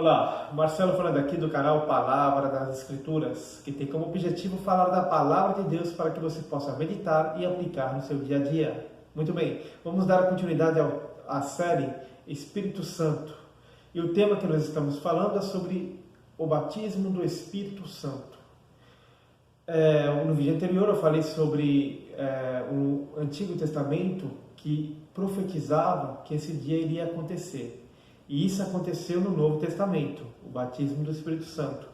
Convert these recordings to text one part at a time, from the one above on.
Olá, Marcelo falando aqui do canal Palavra das Escrituras, que tem como objetivo falar da Palavra de Deus para que você possa meditar e aplicar no seu dia a dia. Muito bem, vamos dar continuidade à série Espírito Santo. E o tema que nós estamos falando é sobre o batismo do Espírito Santo. No vídeo anterior eu falei sobre o Antigo Testamento que profetizava que esse dia iria acontecer. E isso aconteceu no Novo Testamento, o batismo do Espírito Santo.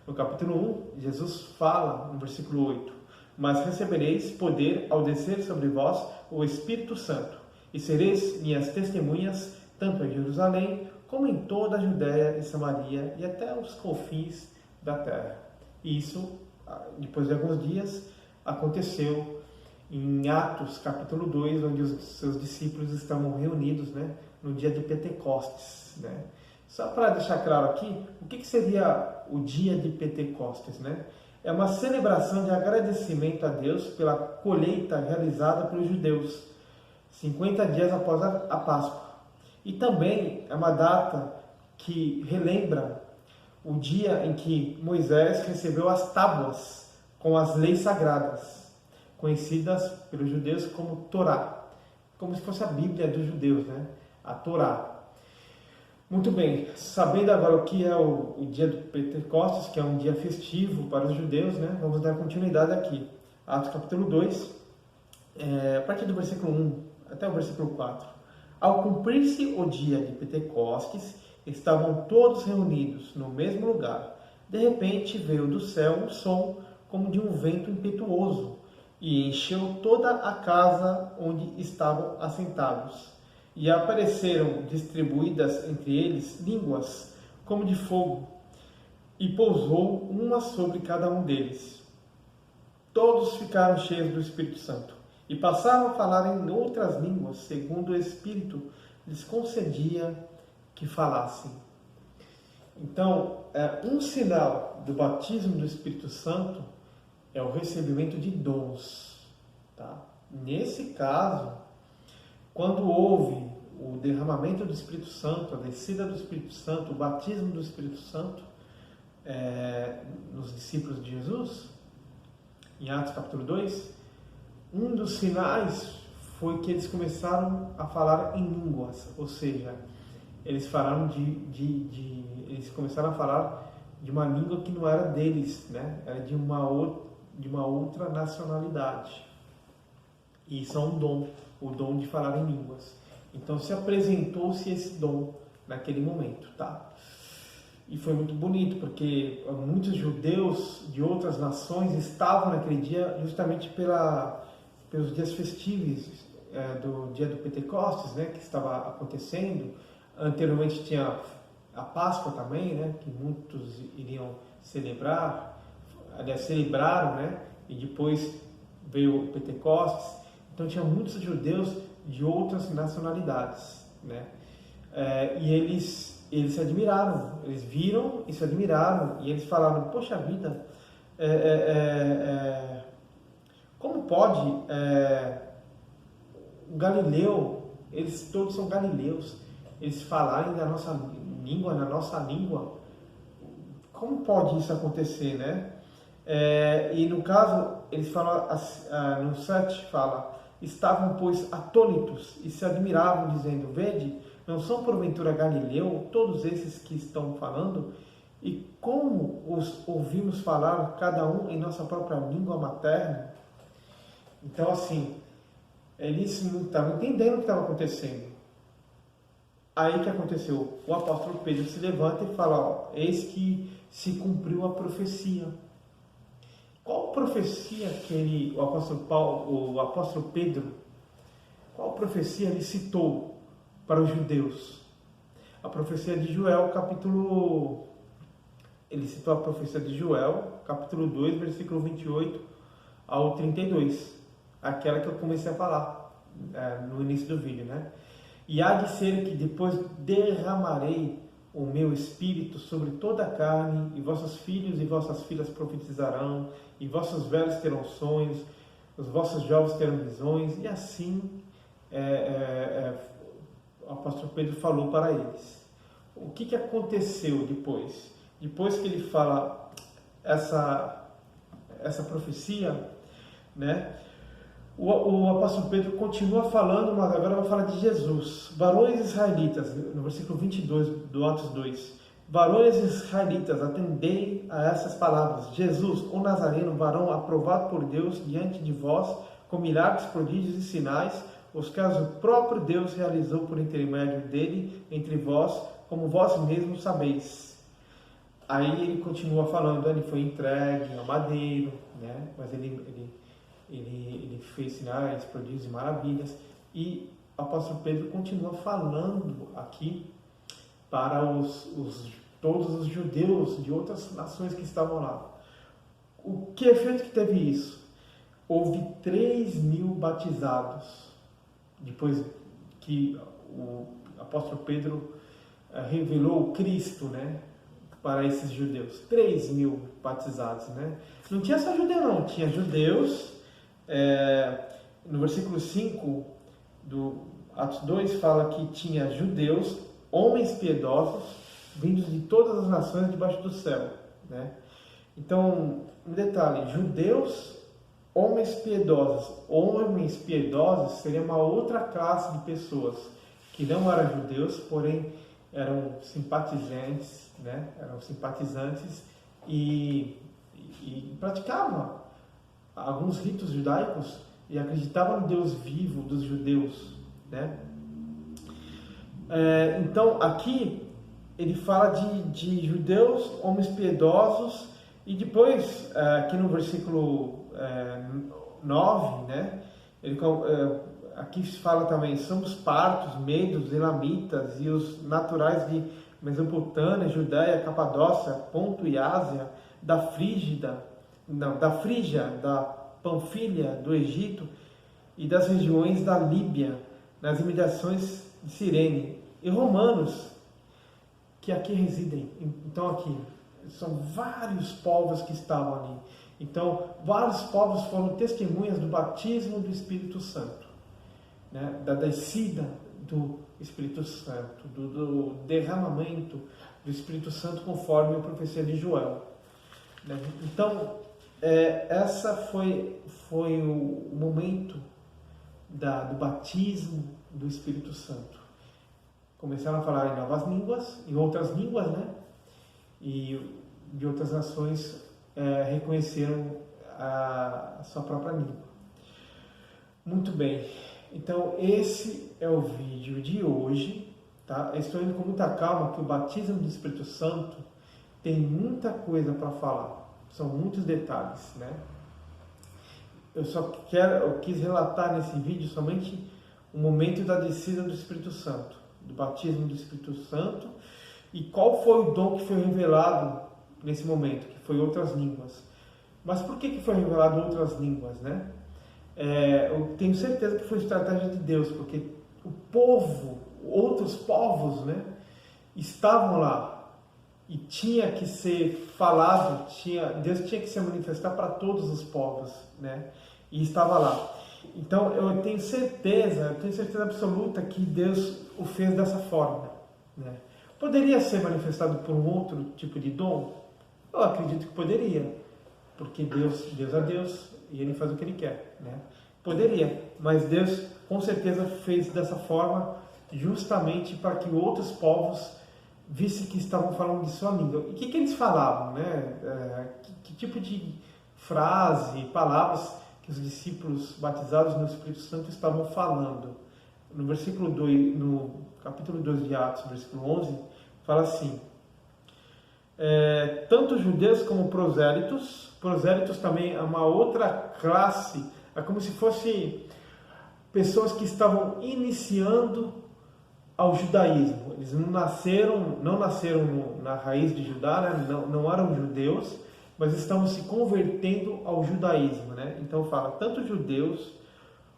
No capítulo 1, Jesus fala, no versículo 8, mas recebereis poder ao descer sobre vós o Espírito Santo, e sereis minhas testemunhas, tanto em Jerusalém, como em toda a Judéia e Samaria, e até os confins da terra. E isso, depois de alguns dias, aconteceu em Atos, capítulo 2, onde os seus discípulos estavam reunidos, no dia de Pentecostes. Só para deixar claro aqui, o que seria o dia de Pentecostes? É uma celebração de agradecimento a Deus pela colheita realizada pelos judeus, 50 dias após a Páscoa. E também é uma data que relembra o dia em que Moisés recebeu as tábuas com as leis sagradas, conhecidas pelos judeus como Torá, como se fosse a Bíblia dos judeus, a Torá. Muito bem, sabendo agora o que é o dia do Pentecostes, que é um dia festivo para os judeus, vamos dar continuidade aqui. Atos capítulo 2, a partir do versículo 1 até o versículo 4. Ao cumprir-se o dia de Pentecostes, estavam todos reunidos no mesmo lugar. De repente veio do céu um som como de um vento impetuoso e encheu toda a casa onde estavam assentados. E apareceram distribuídas entre eles línguas como de fogo, e pousou uma sobre cada um deles. Todos ficaram cheios do Espírito Santo, e passaram a falar em outras línguas, segundo o Espírito lhes concedia que falassem. Então, um sinal do batismo do Espírito Santo é o recebimento de dons. Nesse caso, quando houve o derramamento do Espírito Santo, a descida do Espírito Santo, o batismo do Espírito Santo nos discípulos de Jesus, em Atos capítulo 2, um dos sinais foi que eles começaram a falar em línguas, ou seja, eles falaram eles começaram a falar de uma língua que não era deles, era de uma outra nacionalidade. E isso é um dom, o dom de falar em línguas. Então se apresentou-se esse dom naquele momento, E foi muito bonito, porque muitos judeus de outras nações estavam naquele dia justamente pelos dias festivos do dia do Pentecostes, que estava acontecendo. Anteriormente tinha a Páscoa também, que muitos iriam celebrar, aliás, celebraram, e depois veio o Pentecostes. Então tinha muitos judeus de outras nacionalidades, e eles se admiraram, eles viram e se admiraram, e eles falaram: poxa vida, como pode o galileu, eles todos são galileus, eles falarem da nossa língua, na nossa língua, como pode isso acontecer, E no caso, eles falam, no 7 fala: estavam, pois, atônitos e se admiravam, dizendo: vede, não são porventura galileu todos esses que estão falando? E como os ouvimos falar, cada um em nossa própria língua materna? Então, assim, eles não estavam entendendo o que estava acontecendo. Aí que aconteceu? O apóstolo Pedro se levanta e fala: eis que se cumpriu a profecia. Qual profecia que o apóstolo Pedro, qual profecia ele citou para os judeus? A profecia de Joel, ele citou a profecia de Joel, capítulo 2, versículo 28 ao 32, aquela que eu comecei a falar no início do vídeo, E há de ser que depois derramarei o meu espírito sobre toda a carne, e vossos filhos e vossas filhas profetizarão, e vossos velhos terão sonhos, os vossos jovens terão visões, e assim o apóstolo Pedro falou para eles. o que aconteceu depois? Depois que ele fala essa profecia, né? O apóstolo Pedro continua falando, mas agora vai falar de Jesus. Varões israelitas, no versículo 22 do Atos 2. Varões israelitas, atendei a essas palavras. Jesus, o Nazareno, varão aprovado por Deus diante de vós, com milagres, prodígios e sinais, os quais o próprio Deus realizou por intermédio dele entre vós, como vós mesmos sabeis. Aí ele continua falando, ele foi entregue ao madeiro, né? Mas ele fez sinais, prodígios e maravilhas. E o apóstolo Pedro continua falando aqui para todos os judeus de outras nações que estavam lá. O que efeito que teve isso? Houve 3.000 batizados, depois que o apóstolo Pedro revelou o Cristo, né, para esses judeus. 3.000 batizados, né? Não tinha só judeu não, tinha judeus. No versículo 5 do Atos 2 fala que tinha judeus, homens piedosos, vindos de todas as nações debaixo do céu, né? Então, um detalhe, judeus, homens piedosos. Homens piedosos seria uma outra classe de pessoas que não eram judeus, porém eram simpatizantes, né? Eram simpatizantes e praticavam alguns ritos judaicos e acreditavam no Deus vivo dos judeus, né? Então, aqui ele fala de judeus, homens piedosos, e depois, aqui no versículo 9, né? Aqui se fala também, somos partos, medos, elamitas e os naturais de Mesopotâmia, Judéia, Capadócia, Ponto e Ásia, da Frígia, da Panfilha, do Egito e das regiões da Líbia, nas imediações de Cirene, e romanos que aqui residem. Então aqui são vários povos que estavam ali. Então vários povos foram testemunhas do batismo do Espírito Santo, né? Da descida do Espírito Santo, do derramamento do Espírito Santo, conforme a profecia de Joel, né? Então essa foi o momento do batismo do Espírito Santo. Começaram a falar em novas línguas, em outras línguas, né? E de outras nações reconheceram a sua própria língua. Muito bem, então esse é o vídeo de hoje, tá? Eu estou indo com muita calma, que o batismo do Espírito Santo tem muita coisa para falar, são muitos detalhes, né? Eu quis relatar nesse vídeo somente o momento da descida do Espírito Santo, do batismo do Espírito Santo, e qual foi o dom que foi revelado nesse momento, que foi outras línguas. Mas por que foi revelado outras línguas, né? Eu tenho certeza que foi estratégia de Deus, porque o povo, outros povos, né, estavam lá e tinha que ser falado, Deus tinha que se manifestar para todos os povos, né? E estava lá. Então eu tenho certeza absoluta que Deus o fez dessa forma, né? Poderia ser manifestado por um outro tipo de dom? Eu acredito que poderia, porque Deus é Deus e Ele faz o que Ele quer, né? Poderia, mas Deus com certeza fez dessa forma justamente para que outros povos vissem que estavam falando de sua língua. E o que eles falavam, né? Que tipo de frase, palavras que os discípulos batizados no Espírito Santo estavam falando? No versículo 2, no capítulo 2 de Atos, versículo 11, fala assim: tanto judeus como prosélitos também é uma outra classe, é como se fosse pessoas que estavam iniciando ao judaísmo. Eles não nasceram na raiz de Judá, né? Não eram judeus, mas estavam se convertendo ao judaísmo, né? Então fala tanto judeus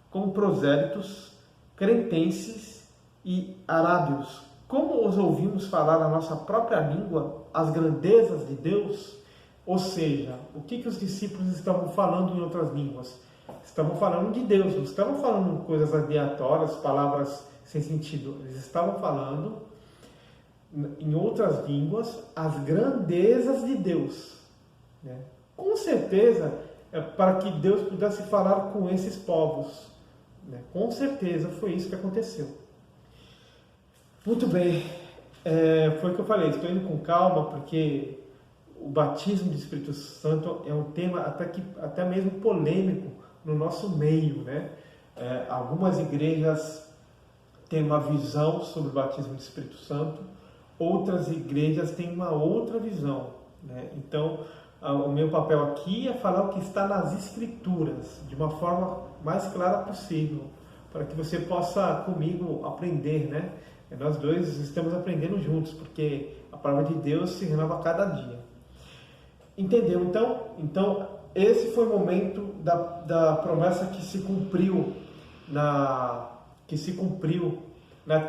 como prosélitos, cretenses e arábios. Como os ouvimos falar na nossa própria língua as grandezas de Deus? Ou seja, o que os discípulos estavam falando em outras línguas? Estavam falando de Deus, não estavam falando coisas aleatórias, palavras sem sentido. Eles estavam falando em outras línguas as grandezas de Deus, né? Com certeza, para que Deus pudesse falar com esses povos, né? Com certeza foi isso que aconteceu. Muito bem, foi o que eu falei, estou indo com calma, porque o batismo do Espírito Santo é um tema até mesmo polêmico no nosso meio, né? Algumas igrejas têm uma visão sobre o batismo do Espírito Santo, outras igrejas têm uma outra visão, né? Então, o meu papel aqui é falar o que está nas Escrituras, de uma forma mais clara possível, para que você possa comigo aprender, né? Nós dois estamos aprendendo juntos, porque a palavra de Deus se renova a cada dia. Entendeu? Então esse foi o momento da promessa que se cumpriu na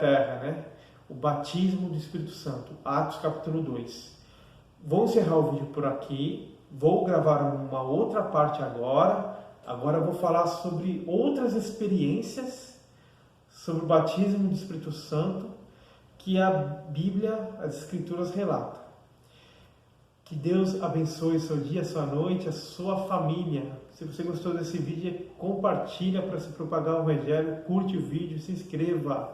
terra, né? O batismo do Espírito Santo, Atos capítulo 2. Vou encerrar o vídeo por aqui, vou gravar uma outra parte agora. Agora eu vou falar sobre outras experiências sobre o batismo do Espírito Santo que a Bíblia, as Escrituras relatam. Que Deus abençoe seu dia, sua noite, a sua família. Se você gostou desse vídeo, compartilha para se propagar o Evangelho, curte o vídeo, se inscreva.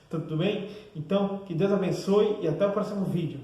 Tudo bem? Então, que Deus abençoe e até o próximo vídeo.